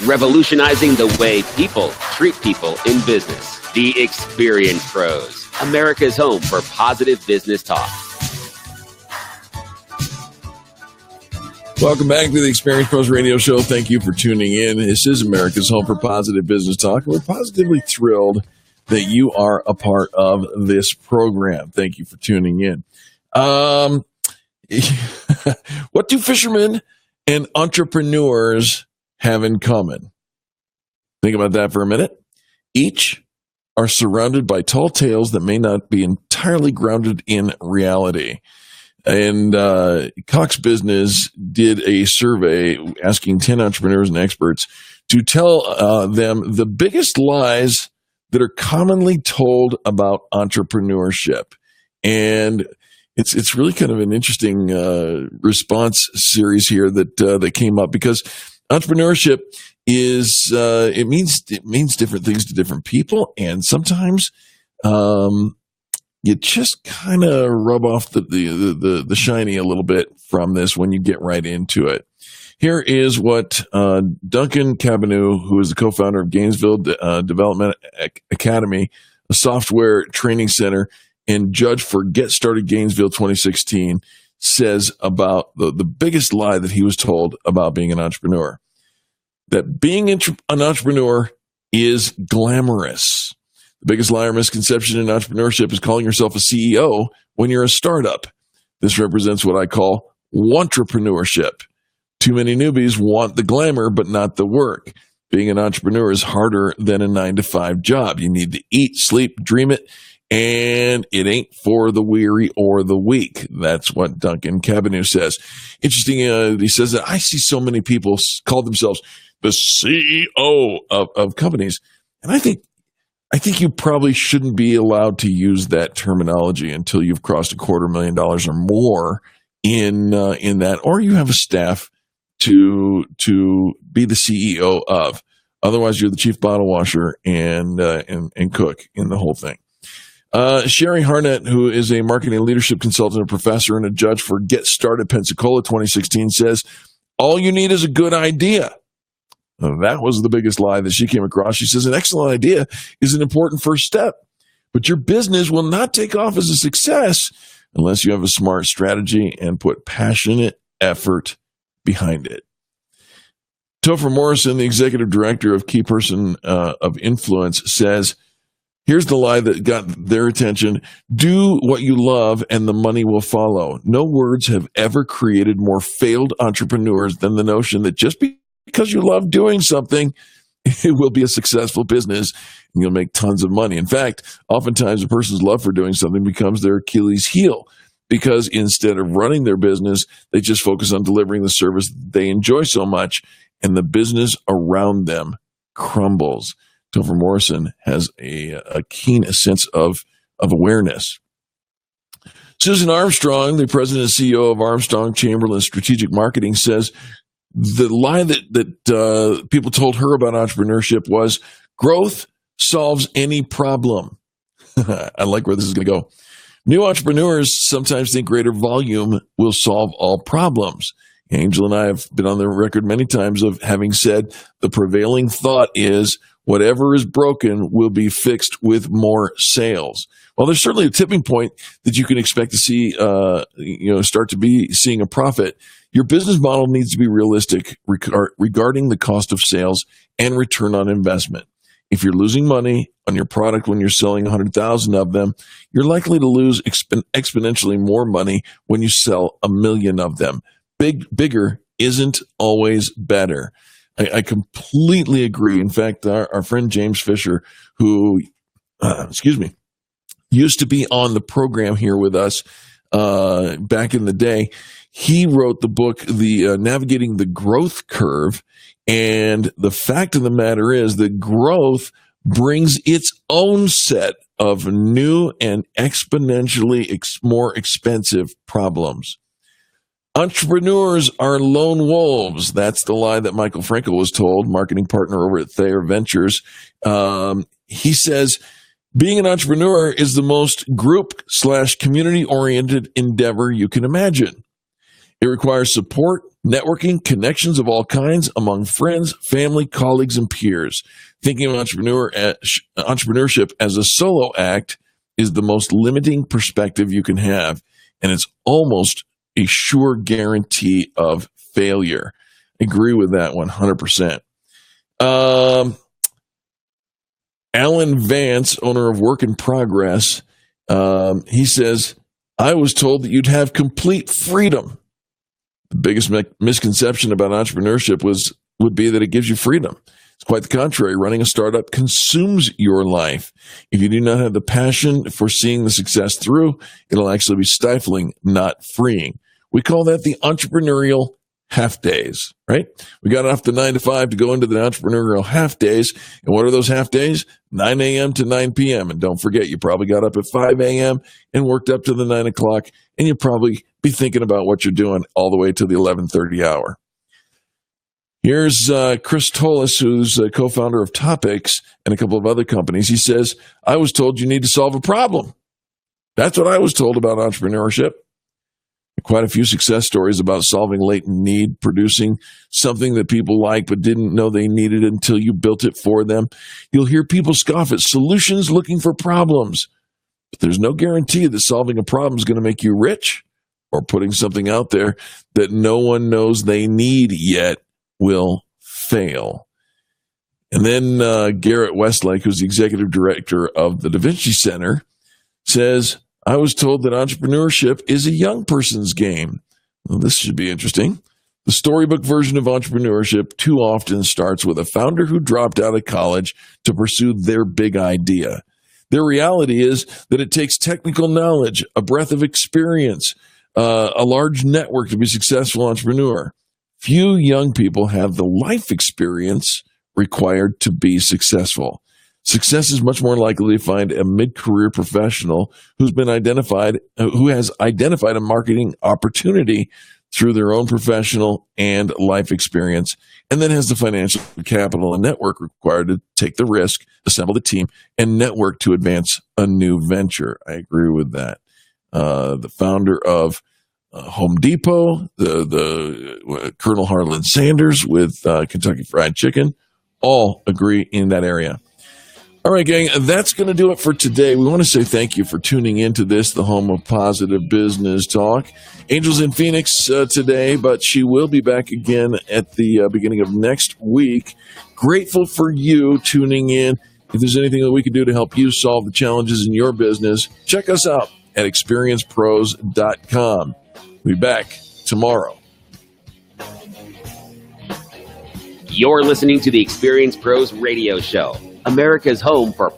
revolutionizing the way people treat people in business. The Experience Pros, America's home for positive business talk. Welcome back to the Experience Pros Radio Show. Thank you for tuning in. This is America's home for positive business talk. We're positively thrilled that you are a part of this program. Thank you for tuning in. What do fishermen and entrepreneurs have in common? Think about that for a minute. Each are surrounded by tall tales that may not be entirely grounded in reality. And Cox Business did a survey asking 10 entrepreneurs and experts to tell them the biggest lies that are commonly told about entrepreneurship. And it's really kind of an interesting response series here that came up, because entrepreneurship is it means different things to different people, and sometimes you just kind of rub off the shiny a little bit from this when you get right into it. Here is what Duncan Cabaneu, who is the co-founder of Gainesville Development Academy, a software training center, and judge for Get Started Gainesville 2016, says about the biggest lie that he was told about being an entrepreneur. That being an entrepreneur is glamorous. The biggest lie or misconception in entrepreneurship is calling yourself a CEO when you're a startup. This represents what I call wantrpreneurship. Too many newbies want the glamour, but not the work. Being an entrepreneur is harder than a 9-to-5 job. You need to eat, sleep, dream it, and it ain't for the weary or the weak. That's what Duncan Cabaneu says. Interesting, he says that I see so many people call themselves the CEO of companies, and I think you probably shouldn't be allowed to use that terminology until you've crossed $250,000 or more in that, or you have a staff to be the CEO of. Otherwise, you're the chief bottle washer and cook in the whole thing. Sherry Harnett, who is a marketing leadership consultant, a professor, and a judge for Get Started Pensacola 2016, says, all you need is a good idea. That was the biggest lie that she came across. She says, an excellent idea is an important first step, but your business will not take off as a success unless you have a smart strategy and put passionate effort behind it. Topher Morrison, the executive director of Key Person of Influence, says, here's the lie that got their attention. Do what you love and the money will follow. No words have ever created more failed entrepreneurs than the notion that just because you love doing something, it will be a successful business and you'll make tons of money. In fact, oftentimes a person's love for doing something becomes their Achilles heel, because instead of running their business, they just focus on delivering the service they enjoy so much, and the business around them crumbles. Topher Morrison has a keen sense of awareness. Susan Armstrong, the president and CEO of Armstrong Chamberlain Strategic Marketing, says the lie that people told her about entrepreneurship was growth solves any problem. I like where this is going to go. New entrepreneurs sometimes think greater volume will solve all problems. Angel and I have been on the record many times of having said the prevailing thought is whatever is broken will be fixed with more sales. Well, there's certainly a tipping point that you can expect to see, start to be seeing a profit. Your business model needs to be realistic regarding the cost of sales and return on investment. If you're losing money on your product when you're selling 100,000 of them, you're likely to lose exponentially more money when you sell 1 million of them. Bigger isn't always better. I completely agree. In fact, our friend James Fisher, who, used to be on the program here with us back in the day, he wrote the book, Navigating the Growth Curve. And the fact of the matter is that growth brings its own set of new and exponentially more expensive problems. Entrepreneurs are lone wolves. That's the lie that Michael Frankel was told, marketing partner over at Thayer Ventures. He says, being an entrepreneur is the most group/community-oriented endeavor you can imagine. It requires support, Networking, connections of all kinds among friends, family, colleagues, and peers. Thinking of entrepreneurship as a solo act is the most limiting perspective you can have, and it's almost a sure guarantee of failure. Agree with that 100%. Alan Vance, owner of Work in Progress, he says, I was told that you'd have complete freedom. The biggest misconception about entrepreneurship would be that it gives you freedom. It's quite the contrary. Running a startup consumes your life. If you do not have the passion for seeing the success through, it'll actually be stifling, not freeing. We call that the entrepreneurial half days, right? We got off the 9 to 5 to go into the entrepreneurial half days. And what are those half days? 9 a.m. to 9 p.m. And don't forget, you probably got up at 5 a.m. and worked up to the 9 o'clock, and you'll probably be thinking about what you're doing all the way to the 11:30 hour. Here's Chris Tolles, who's a co-founder of Topics and a couple of other companies. He says, I was told you need to solve a problem. That's what I was told about entrepreneurship. Quite a few success stories about solving latent need, producing something that people like but didn't know they needed until you built it for them. You'll hear people scoff at solutions looking for problems. But there's no guarantee that solving a problem is going to make you rich, or putting something out there that no one knows they need yet will fail. And then Garrett Westlake, who's the executive director of the Da Vinci Center, says, I was told that entrepreneurship is a young person's game. Well, this should be interesting. The storybook version of entrepreneurship too often starts with a founder who dropped out of college to pursue their big idea. Their reality is that it takes technical knowledge, a breadth of experience, a large network to be a successful entrepreneur. Few young people have the life experience required to be successful. Success is much more likely to find a mid-career professional who has identified a marketing opportunity through their own professional and life experience, and then has the financial capital and network required to take the risk, assemble the team, and network to advance a new venture. I agree with that. The founder of Home Depot, the Colonel Harlan Sanders with Kentucky Fried Chicken, all agree in that area. All right, gang, that's going to do it for today. We want to say thank you for tuning into this, the home of positive business talk. Angel's in Phoenix today, but she will be back again at the beginning of next week. Grateful for you tuning in. If there's anything that we can do to help you solve the challenges in your business, check us out at experiencepros.com. We'll be back tomorrow. You're listening to the Experience Pros Radio Show, America's home for